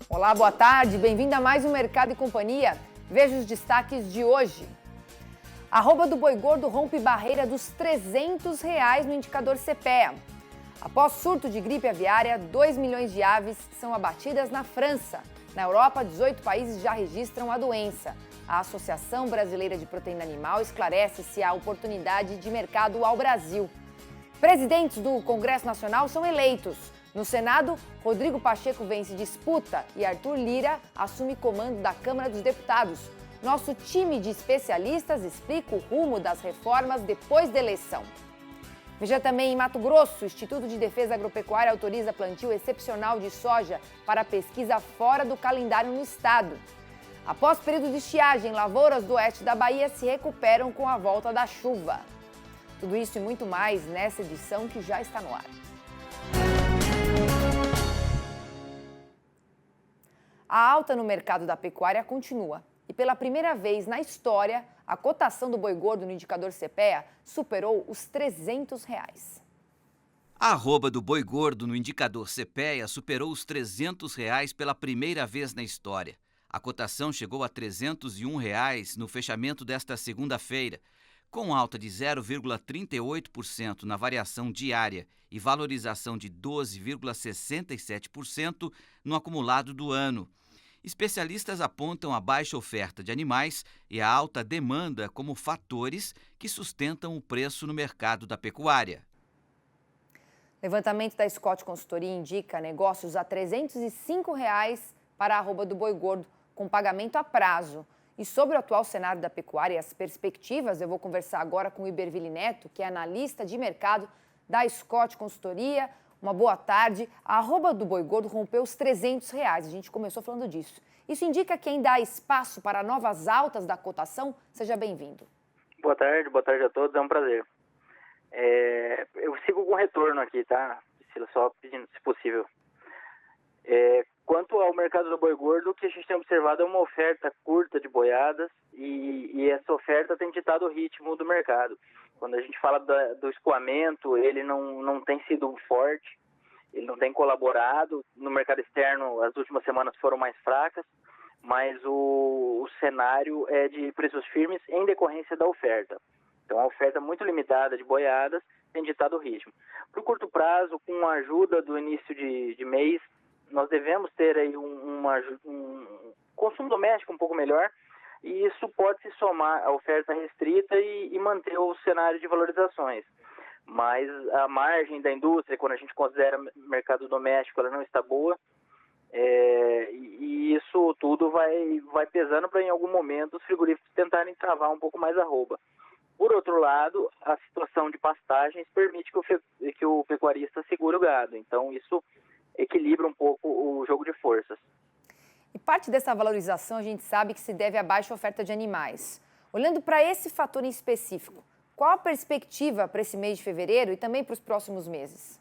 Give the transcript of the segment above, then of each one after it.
Olá, boa tarde, bem-vindo a mais um Mercado e Companhia. Veja os destaques de hoje. A arroba do boi gordo rompe barreira dos R$300 no indicador CPEA. Após surto de gripe aviária, 2 milhões de aves são abatidas na França. Na Europa, 18 países já registram a doença. A Associação Brasileira de Proteína Animal esclarece se há oportunidade de mercado ao Brasil. Presidentes do Congresso Nacional são eleitos. No Senado, Rodrigo Pacheco vence disputa e Arthur Lira assume comando da Câmara dos Deputados. Nosso time de especialistas explica o rumo das reformas depois da eleição. Veja também em Mato Grosso, o Instituto de Defesa Agropecuária autoriza plantio excepcional de soja para pesquisa fora do calendário no estado. Após período de estiagem, lavouras do oeste da Bahia se recuperam com a volta da chuva. Tudo isso e muito mais nessa edição que já está no ar. A alta no mercado da pecuária continua e pela primeira vez na história, a cotação do boi gordo no indicador CPEA superou os R$300. A arroba do boi gordo no indicador CPEA superou os R$300 pela primeira vez na história. A cotação chegou a R$301 no fechamento desta segunda-feira, com alta de 0,38% na variação diária e valorização de 12,67% no acumulado do ano. Especialistas apontam a baixa oferta de animais e a alta demanda como fatores que sustentam o preço no mercado da pecuária. Levantamento da Scott Consultoria indica negócios a R$305 para a arroba do boi gordo, com pagamento a prazo. E sobre o atual cenário da pecuária e as perspectivas, eu vou conversar agora com o Iberville Neto, que é analista de mercado da Scott Consultoria. Uma boa tarde. A arroba do boi gordo rompeu os R$300. A gente começou falando disso. Isso indica que ainda há espaço para novas altas da cotação? Seja bem-vindo. Boa tarde a todos. É um prazer. Eu sigo com retorno aqui, tá? Só pedindo, se possível. Quanto ao mercado do boi gordo, o que a gente tem observado é uma oferta curta de boiadas e essa oferta tem ditado o ritmo do mercado. Quando a gente fala do escoamento, ele não tem sido forte, ele não tem colaborado. No mercado externo, as últimas semanas foram mais fracas, mas o cenário é de preços firmes em decorrência da oferta. Então, a oferta muito limitada de boiadas tem ditado o ritmo. Para o curto prazo, com a ajuda do início de mês, nós devemos ter aí um consumo doméstico um pouco melhor, e isso pode se somar à oferta restrita e manter o cenário de valorizações. Mas a margem da indústria, quando a gente considera mercado doméstico, ela não está boa, e isso tudo vai pesando para, em algum momento, os frigoríficos tentarem travar um pouco mais a arroba. Por outro lado, a situação de pastagens permite que o pecuarista segure o gado. Então, isso equilibra um pouco o jogo de forças. E parte dessa valorização a gente sabe que se deve à baixa oferta de animais. Olhando para esse fator em específico, qual a perspectiva para esse mês de fevereiro e também para os próximos meses?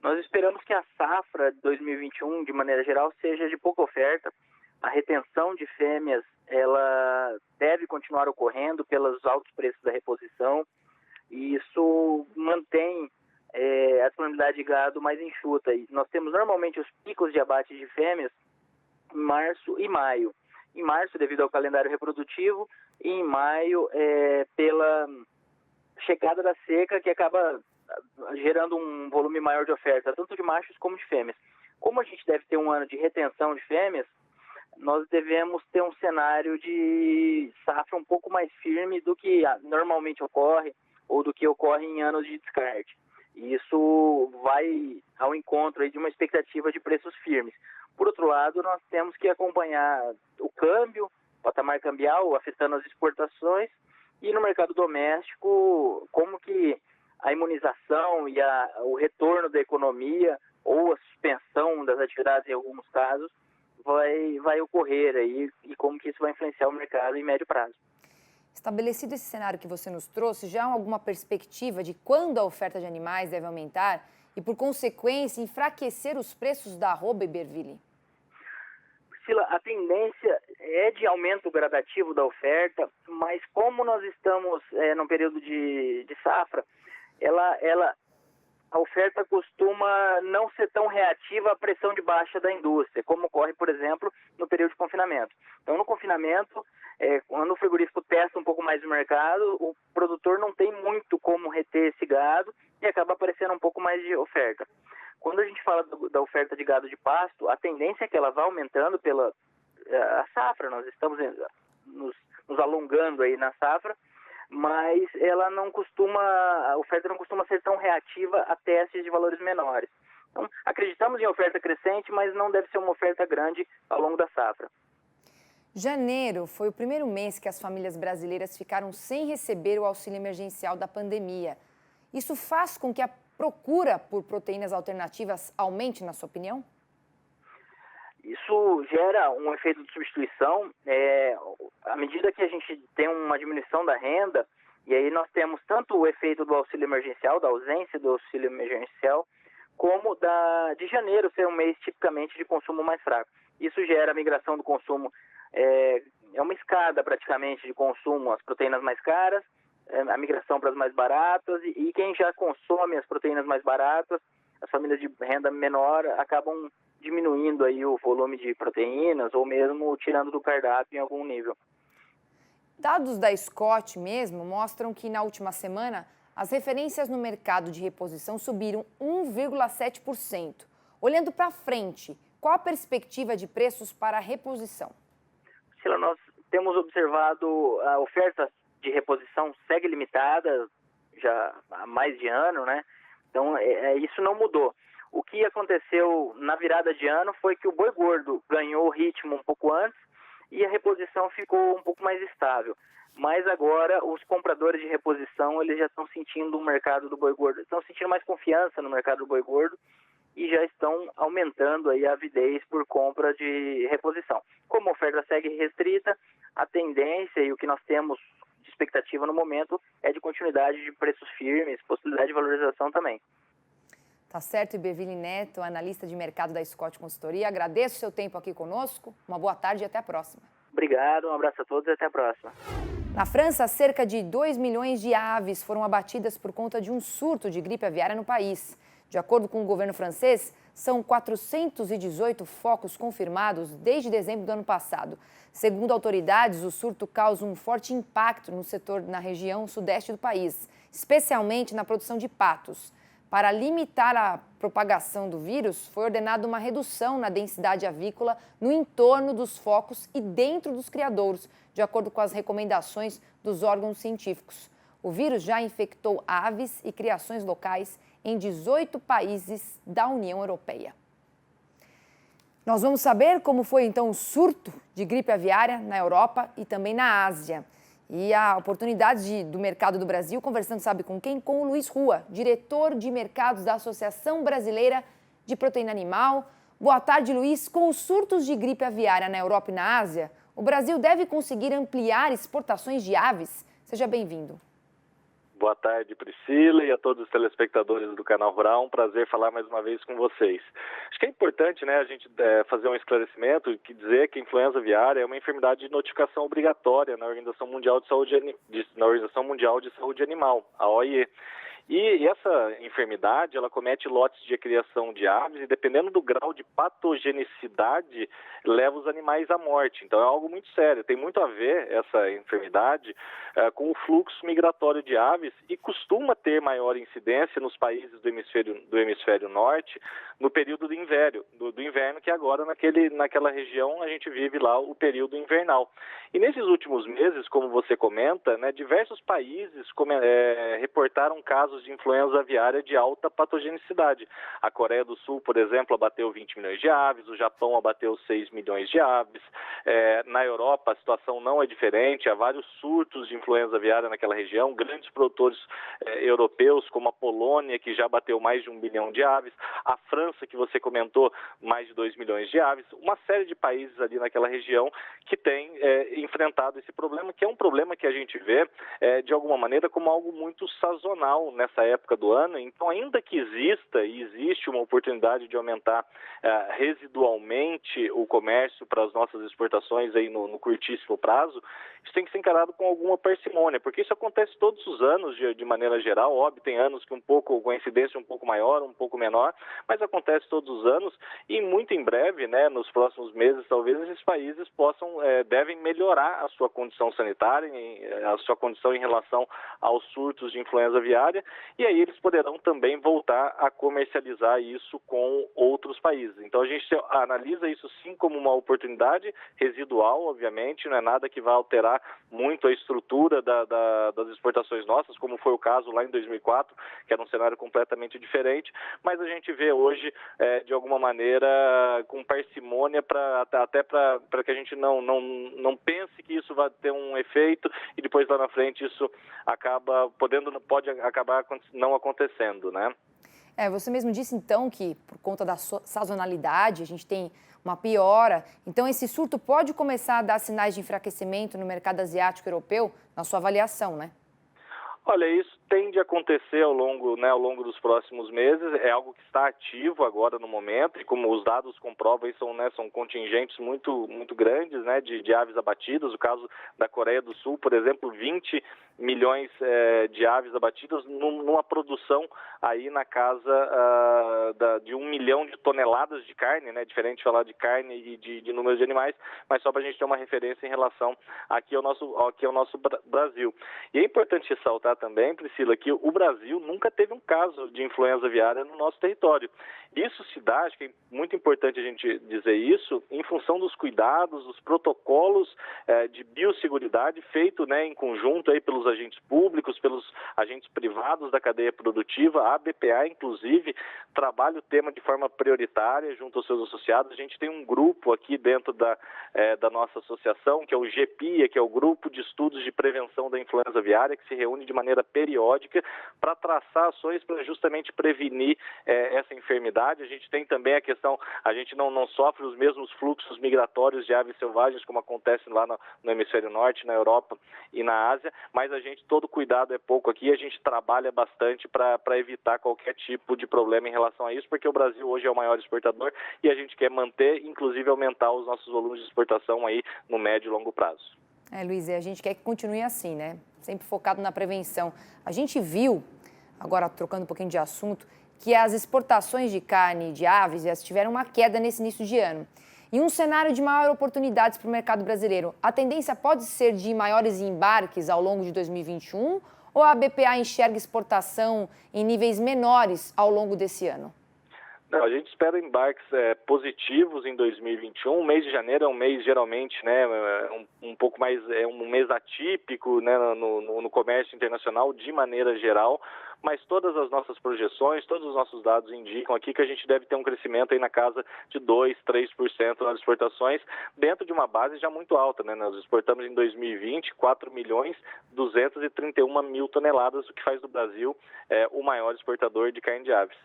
Nós esperamos que a safra de 2021, de maneira geral, seja de pouca oferta. A retenção de fêmeas ela deve continuar ocorrendo pelos altos preços da reposição, e isso mantém a disponibilidade de gado mais enxuta. E nós temos normalmente os picos de abate de fêmeas em março e maio. Em março, devido ao calendário reprodutivo, e em maio, pela chegada da seca, que acaba gerando um volume maior de oferta, tanto de machos como de fêmeas. Como a gente deve ter um ano de retenção de fêmeas, nós devemos ter um cenário de safra um pouco mais firme do que normalmente ocorre, ou do que ocorre em anos de descarte. E isso vai ao encontro aí de uma expectativa de preços firmes. Por outro lado, nós temos que acompanhar o câmbio, o patamar cambial, afetando as exportações, e no mercado doméstico, como que a imunização e o retorno da economia, ou a suspensão das atividades em alguns casos, vai ocorrer aí, e como que isso vai influenciar o mercado em médio prazo. Estabelecido esse cenário que você nos trouxe, já há alguma perspectiva de quando a oferta de animais deve aumentar e, por consequência, enfraquecer os preços da arroba, Iberville? Priscila, a tendência é de aumento gradativo da oferta, mas como nós estamos num período de safra, a oferta costuma não ser tão reativa à pressão de baixa da indústria, como ocorre, por exemplo, no período de confinamento. Então, no confinamento, quando o frigorífico testa um pouco mais o mercado, o produtor não tem muito como reter esse gado e acaba aparecendo um pouco mais de oferta. Quando a gente fala da oferta de gado de pasto, a tendência é que ela vá aumentando pela a safra. Nós estamos nos alongando aí na safra, mas a oferta não costuma ser tão reativa a testes de valores menores. Então, acreditamos em oferta crescente, mas não deve ser uma oferta grande ao longo da safra. Janeiro foi o primeiro mês que as famílias brasileiras ficaram sem receber o auxílio emergencial da pandemia. Isso faz com que a procura por proteínas alternativas aumente, na sua opinião? Isso gera um efeito de substituição. À medida que a gente tem uma diminuição da renda, e aí nós temos tanto o efeito do auxílio emergencial, da ausência do auxílio emergencial, como de janeiro ser um mês tipicamente de consumo mais fraco. Isso gera a migração do consumo, é uma escada praticamente de consumo, as proteínas mais caras, a migração para as mais baratas, e quem já consome as proteínas mais baratas, as famílias de renda menor, acabam diminuindo aí o volume de proteínas ou mesmo tirando do cardápio em algum nível. Dados da Scott mesmo mostram que na última semana as referências no mercado de reposição subiram 1,7%. Olhando para frente, qual a perspectiva de preços para a reposição? Sila, nós temos observado a oferta de reposição segue limitada já há mais de ano, né? Então, isso não mudou. O que aconteceu na virada de ano foi que o boi gordo ganhou ritmo um pouco antes e a reposição ficou um pouco mais estável. Mas agora os compradores de reposição eles já estão sentindo o mercado do boi gordo, estão sentindo mais confiança no mercado do boi gordo e já estão aumentando aí a avidez por compra de reposição. Como a oferta segue restrita, a tendência e o que nós temos de expectativa no momento é de continuidade de preços firmes, possibilidade de valorização também. Tá certo, Iberville Neto, analista de mercado da Scott Consultoria. Agradeço o seu tempo aqui conosco. Uma boa tarde e até a próxima. Obrigado, um abraço a todos e até a próxima. Na França, cerca de 2 milhões de aves foram abatidas por conta de um surto de gripe aviária no país. De acordo com o governo francês, são 418 focos confirmados desde dezembro do ano passado. Segundo autoridades, o surto causa um forte impacto no setor na região sudeste do país, especialmente na produção de patos. Para limitar a propagação do vírus, foi ordenada uma redução na densidade avícola no entorno dos focos e dentro dos criadouros, de acordo com as recomendações dos órgãos científicos. O vírus já infectou aves e criações locais em 18 países da União Europeia. Nós vamos saber como foi então o surto de gripe aviária na Europa e também na Ásia. E a oportunidade do mercado do Brasil, conversando, sabe com quem? Com o Luiz Rua, diretor de mercados da Associação Brasileira de Proteína Animal. Boa tarde, Luiz. Com os surtos de gripe aviária na Europa e na Ásia, o Brasil deve conseguir ampliar exportações de aves? Seja bem-vindo. Boa tarde, Priscila, e a todos os telespectadores do Canal Rural. Um prazer falar mais uma vez com vocês. Acho que é importante, né, a gente fazer um esclarecimento e dizer que a influenza aviária é uma enfermidade de notificação obrigatória na Organização Mundial de Saúde Animal, a OIE. E essa enfermidade, ela comete lotes de criação de aves e, dependendo do grau de patogenicidade, leva os animais à morte. Então, é algo muito sério. Tem muito a ver, essa enfermidade, com o fluxo migratório de aves e costuma ter maior incidência nos países do hemisfério norte no período do inverno, que agora naquela região a gente vive lá o período invernal. E nesses últimos meses, como você comenta, né, diversos países reportaram casos de influenza aviária de alta patogenicidade. A Coreia do Sul, por exemplo, abateu 20 milhões de aves, o Japão abateu 6 milhões de aves. Na Europa, a situação não é diferente, há vários surtos de influenza aviária naquela região, grandes produtores europeus, como a Polônia, que já abateu mais de 1 bilhão de aves, a França, que você comentou, mais de 2 milhões de aves, uma série de países ali naquela região que tem enfrentado esse problema, que é um problema que a gente vê, de alguma maneira, como algo muito sazonal, né? nessa época do ano. Então, ainda que existe uma oportunidade de aumentar residualmente o comércio para as nossas exportações aí no curtíssimo prazo, isso tem que ser encarado com alguma parcimônia, porque isso acontece todos os anos de maneira geral. Óbvio, tem anos que com a incidência um pouco maior, um pouco menor, mas acontece todos os anos e muito em breve, né, nos próximos meses, talvez esses países devem melhorar a sua condição sanitária, a sua condição em relação aos surtos de influenza aviária, e aí eles poderão também voltar a comercializar isso com outros países. Então a gente analisa isso sim como uma oportunidade residual, obviamente, não é nada que vai alterar muito a estrutura das exportações nossas, como foi o caso lá em 2004, que era um cenário completamente diferente, mas a gente vê hoje, de alguma maneira, com parcimônia, até para que a gente não pense que isso vai ter um efeito e depois lá na frente isso pode acabar não acontecendo, né? Você mesmo disse, então, que por conta da sazonalidade a gente tem uma piora. Então, esse surto pode começar a dar sinais de enfraquecimento no mercado asiático e europeu, na sua avaliação, né? Olha, isso tende a acontecer ao longo dos próximos meses, é algo que está ativo agora no momento, e como os dados comprovam, são contingentes muito, muito grandes, né, de aves abatidas. O caso da Coreia do Sul, por exemplo, 20 milhões de aves abatidas numa produção aí na casa de 1 milhão de toneladas de carne, né, diferente de falar de carne e de números de animais, mas só para a gente ter uma referência em relação aqui ao nosso Brasil. E é importante ressaltar também, Priscila, que o Brasil nunca teve um caso de influenza aviária no nosso território. Isso se dá, acho que é muito importante a gente dizer isso, em função dos cuidados, dos protocolos de biosseguridade feito, né, em conjunto aí pelos agentes públicos, pelos agentes privados da cadeia produtiva. A BPA, inclusive, trabalha o tema de forma prioritária junto aos seus associados. A gente tem um grupo aqui dentro da nossa associação, que é o GPIA, que é o Grupo de Estudos de Prevenção da Influenza Aviária, que se reúne de maneira periódica para traçar ações para justamente prevenir essa enfermidade. A gente tem também a questão, a gente não sofre os mesmos fluxos migratórios de aves selvagens como acontece lá no hemisfério norte, na Europa e na Ásia, mas todo cuidado é pouco aqui, a gente trabalha bastante para evitar qualquer tipo de problema em relação a isso, porque o Brasil hoje é o maior exportador e a gente quer manter, inclusive aumentar os nossos volumes de exportação aí no médio e longo prazo. Luiz, a gente quer que continue assim, né? Sempre focado na prevenção. A gente viu, agora trocando um pouquinho de assunto, que as exportações de carne de aves tiveram uma queda nesse início de ano. Em um cenário de maior oportunidades para o mercado brasileiro, a tendência pode ser de maiores embarques ao longo de 2021 ou a BPA enxerga exportação em níveis menores ao longo desse ano? Não, a gente espera embarques positivos em 2021. O mês de janeiro é um mês geralmente, né, um pouco mais, um mês atípico, né, no comércio internacional de maneira geral, mas todas as nossas projeções, todos os nossos dados indicam aqui que a gente deve ter um crescimento aí na casa de 2%, 3% nas exportações, dentro de uma base já muito alta, né? Nós exportamos em 2020 4.231.000 toneladas, o que faz do Brasil o maior exportador de carne de aves.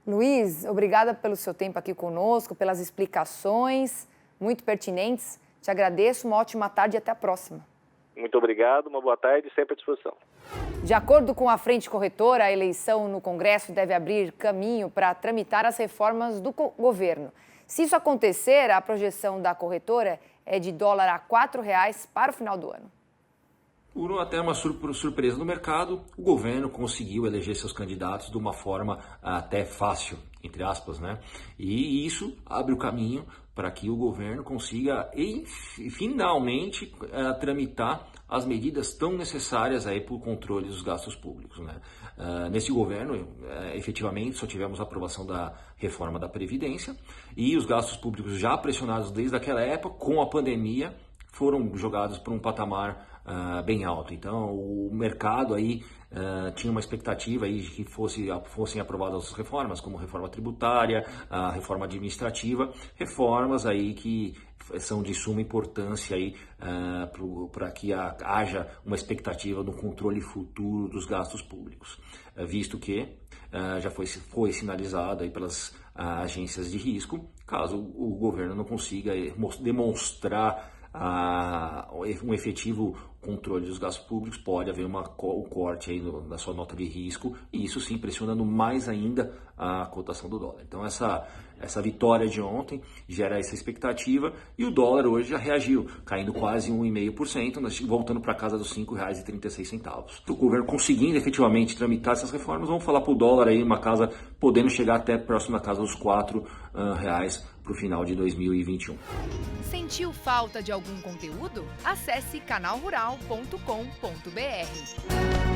Luiz, obrigada pelo seu tempo aqui conosco, pelas explicações muito pertinentes. Te agradeço, uma ótima tarde e até a próxima. Muito obrigado, uma boa tarde, sempre à disposição. De acordo com a Frente Corretora, a eleição no Congresso deve abrir caminho para tramitar as reformas do governo. Se isso acontecer, a projeção da corretora é de dólar a R$ 4,00 para o final do ano. Por até uma surpresa no mercado, o governo conseguiu eleger seus candidatos de uma forma até fácil, entre aspas, né? E isso abre o caminho para que o governo consiga finalmente tramitar as medidas tão necessárias aí para o controle dos gastos públicos, né? Nesse governo, efetivamente, só tivemos a aprovação da reforma da Previdência e os gastos públicos já pressionados desde aquela época, com a pandemia, foram jogados para um patamar bem alto. Então, o mercado aí tinha uma expectativa aí de que fossem aprovadas as reformas, como reforma tributária, a reforma administrativa, reformas aí que são de suma importância aí para que haja uma expectativa no controle futuro dos gastos públicos, visto que já foi sinalizado aí pelas agências de risco, caso o governo não consiga demonstrar um efetivo controle dos gastos públicos, pode haver um corte aí na sua nota de risco, e isso sim pressionando mais ainda a cotação do dólar. Então essa vitória de ontem gera essa expectativa, e o dólar hoje já reagiu, caindo quase 1,5%, voltando para casa dos R$ 5,36. O governo conseguindo efetivamente tramitar essas reformas, vamos falar para o dólar aí uma casa podendo chegar até próximo da casa dos R$ 4 para o final de 2021. Sentiu falta de algum conteúdo? Acesse canalrural.com.br.